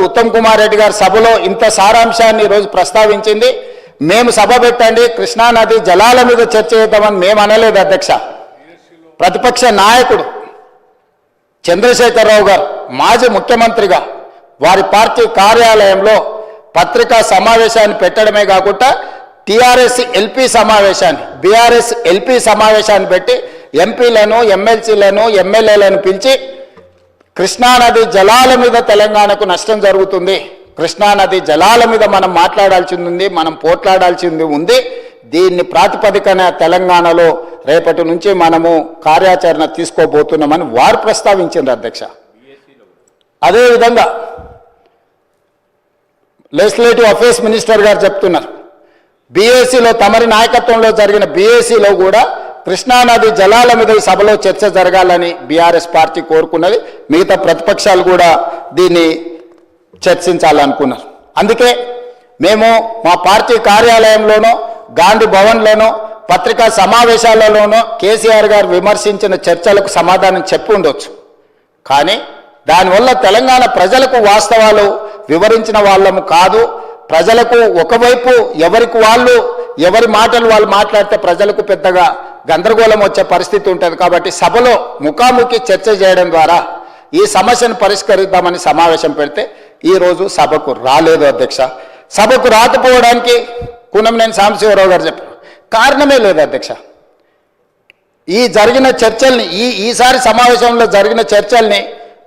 ఉత్తమ్ కుమార్ రెడ్డి గారి సభలో ఇంత సారాంశాన్ని ఈరోజు ప్రస్తావించింది. మేము సభ పెట్టండి కృష్ణానది జలాల మీద చర్చ చేద్దామని మేము అనలేదు అధ్యక్ష. ప్రతిపక్ష నాయకుడు చంద్రశేఖరరావు గారు మాజీ ముఖ్యమంత్రిగా వారి పార్టీ కార్యాలయంలో పత్రికా సమావేశాన్ని పెట్టడమే కాకుండా టీఆర్ఎస్ ఎల్పీ సమావేశాన్ని బీఆర్ఎస్ ఎల్పీ సమావేశాన్ని పెట్టి ఎంపీలను ఎమ్మెల్సీలను ఎమ్మెల్యేలను పిలిచి కృష్ణానది జలాల మీద తెలంగాణకు నష్టం జరుగుతుంది, కృష్ణానది జలాల మీద మనం మాట్లాడాల్సింది ఉంది, మనం పోట్లాడాల్సింది ఉంది, దీన్ని ప్రాతిపదికన తెలంగాణలో రేపటి నుంచి మనము కార్యాచరణ తీసుకోబోతున్నామని వారు ప్రస్తావించారు అధ్యక్ష. అదేవిధంగా లెజిస్లేటివ్ అఫేర్స్ మినిస్టర్ గారు చెప్తున్నారు బీఏసీలో తమరి నాయకత్వంలో జరిగిన బీఏసీలో కూడా కృష్ణానది జలాల మీద ఈ సభలో చర్చ జరగాలని బీఆర్ఎస్ పార్టీ కోరుకున్నది. మిగతా ప్రతిపక్షాలు కూడా దీన్ని చర్చించాలనుకున్నారు. అందుకే మేము మా పార్టీ కార్యాలయంలోనో గాంధీ భవన్లోనో పత్రికా సమావేశాలలోనో కేసీఆర్ గారు విమర్శించిన చర్చలకు సమాధానం చెప్పి ఉండొచ్చు. కానీ దానివల్ల తెలంగాణ ప్రజలకు వాస్తవాలు వివరించిన వాళ్ళము కాదు. ప్రజలకు ఒకవైపు ఎవరికి వాళ్ళు ఎవరి మాటలు వాళ్ళు మాట్లాడితే ప్రజలకు పెద్దగా గందరగోళం వచ్చే పరిస్థితి ఉంటుంది. కాబట్టి సభలో ముఖాముఖి చర్చ చేయడం ద్వారా ఈ సమస్యను పరిష్కరిద్దామని సమావేశం పెడితే ఈరోజు సభకు రాలేదు అధ్యక్ష. సభకు రాకపోవడానికి కూనంనేని సాంబశివరావు గారు చెప్పారు, కారణమే లేదు అధ్యక్ష. ఈ జరిగిన చర్చల్ని ఈసారి సమావేశంలో జరిగిన చర్చల్ని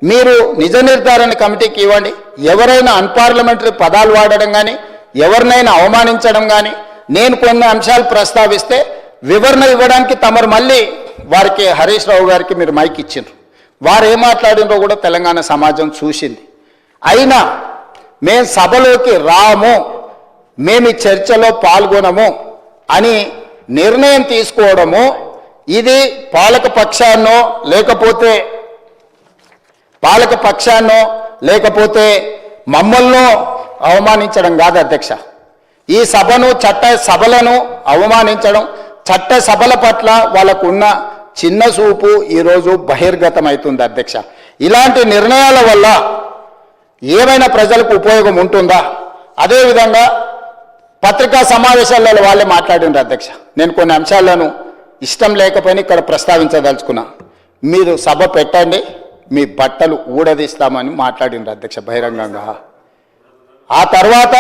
మీరు నిజ నిర్ధారణ కమిటీకి ఇవ్వండి. ఎవరైనా అన్పార్లమెంటరీ పదాలు వాడడం కానీ ఎవరినైనా అవమానించడం కానీ నేను కొన్ని అంశాలు ప్రస్తావిస్తే వివరణ ఇవ్వడానికి తమరు మళ్ళీ వారికి హరీష్ రావు గారికి మీరు మైక్ ఇచ్చిండ్రు. వారు ఏం మాట్లాడినో కూడా తెలంగాణ సమాజం చూసింది. అయినా మేము సభలోకి రాము, మేము ఈ చర్చలో పాల్గొనము అని నిర్ణయం తీసుకోవడము ఇది పాలక పక్షాన్నో లేకపోతే మమ్మల్ని అవమానించడం కాదు అధ్యక్ష. ఈ సభలను అవమానించడం, చట్ట సభల పట్ల వాళ్ళకు ఉన్న చిన్న చూపు ఈరోజు బహిర్గతమవుతుంది అధ్యక్ష. ఇలాంటి నిర్ణయాల వల్ల ఏమైనా ప్రజలకు ఉపయోగం ఉంటుందా? అదేవిధంగా పత్రికా సమావేశాలలో వాళ్ళే మాట్లాడిండ్రు అధ్యక్ష. నేను కొన్ని అంశాలను ఇష్టం లేకపోయినా ఇక్కడ ప్రస్తావించదలుచుకున్నా. మీరు సభ పెట్టండి, మీ బట్టలు ఊడదీస్తామని మాట్లాడిండ్రు అధ్యక్ష బహిరంగంగా. ఆ తర్వాత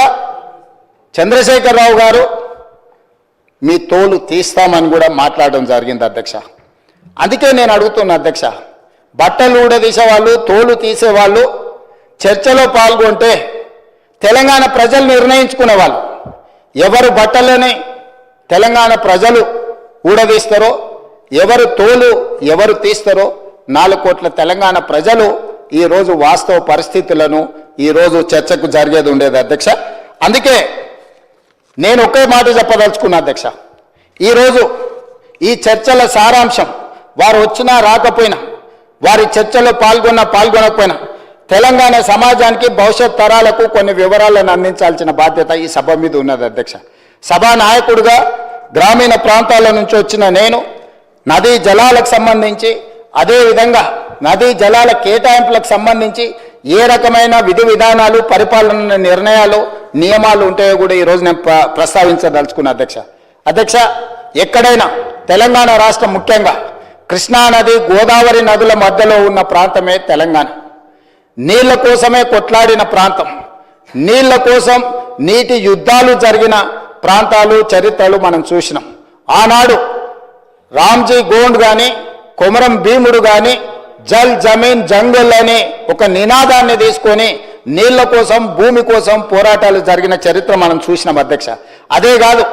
చంద్రశేఖరరావు గారు మీ తోలు తీస్తామని కూడా మాట్లాడడం జరిగింది అధ్యక్ష. అందుకే నేను అడుగుతున్నా అధ్యక్ష, బట్టలు ఊడదీసేవాళ్ళు తోలు తీసేవాళ్ళు చర్చలో పాల్గొంటే తెలంగాణ ప్రజలు నిర్ణయించుకునేవాళ్ళు. ఎవరు బట్టలని తెలంగాణ ప్రజలు ఊడదీస్తారో, ఎవరు తోలు ఎవరు తీస్తారో 4 కోట్ల తెలంగాణ ప్రజలు ఈరోజు వాస్తవ పరిస్థితులను ఈరోజు చర్చకు జరిగేది ఉండేది అధ్యక్ష. అందుకే నేను ఒకే మాట చెప్పదలుచుకున్నా అధ్యక్ష. ఈరోజు ఈ చర్చల సారాంశం వారు వచ్చినా రాకపోయినా, వారి చర్చలో పాల్గొనకపోయినా తెలంగాణ సమాజానికి భవిష్యత్ తరాలకు కొన్ని వివరాలను అందించాల్సిన బాధ్యత ఈ సభ మీద ఉన్నది అధ్యక్ష. సభా నాయకుడిగా గ్రామీణ ప్రాంతాల నుంచి వచ్చిన నేను నదీ జలాలకు సంబంధించి, అదేవిధంగా నదీ జలాల కేటాయింపులకు సంబంధించి ఏ రకమైన విధి విధానాలు, పరిపాలన నిర్ణయాలు, నియమాలు ఉంటాయో కూడా ఈరోజు నేను ప్రస్తావించదలుచుకున్నా అధ్యక్ష. ఎక్కడైనా తెలంగాణ రాష్ట్రం ముఖ్యంగా కృష్ణానది, గోదావరి నదుల మధ్యలో ఉన్న ప్రాంతమే తెలంగాణ. నీళ్ల కోసమే కొట్లాడిన ప్రాంతం, నీళ్ల కోసం నీటి యుద్ధాలు జరిగిన ప్రాంతాలు, చరిత్రలు మనం చూసినాం. ఆనాడు రామ్జీ గోండ్ కానీ కొమరం భీముడు కానీ జల్ జమీన్ జంగల్ అని ఒక నినాదాన్ని తీసుకొని నీళ్ల కోసం, భూమి కోసం పోరాటాలు జరిగిన చరిత్ర మనం చూసినాం అధ్యక్ష. అదే కాదు,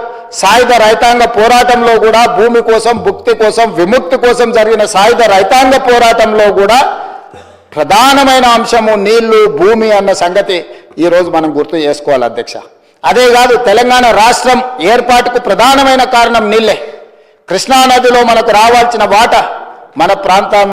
సాయుధ రైతాంగ పోరాటంలో కూడా భూమి కోసం, భుక్తి కోసం, విముక్తి కోసం జరిగిన సాయుధ రైతాంగ పోరాటంలో కూడా ప్రధానమైన అంశము నీళ్లు, భూమి అన్న సంగతి ఈరోజు మనం గుర్తు చేసుకోవాలి అధ్యక్ష. అదే కాదు, తెలంగాణ రాష్ట్రం ఏర్పాటుకు ప్రధానమైన కారణం నీళ్లే. కృష్ణానదిలో మనకు రావాల్సిన వాటా మన ప్రాంతం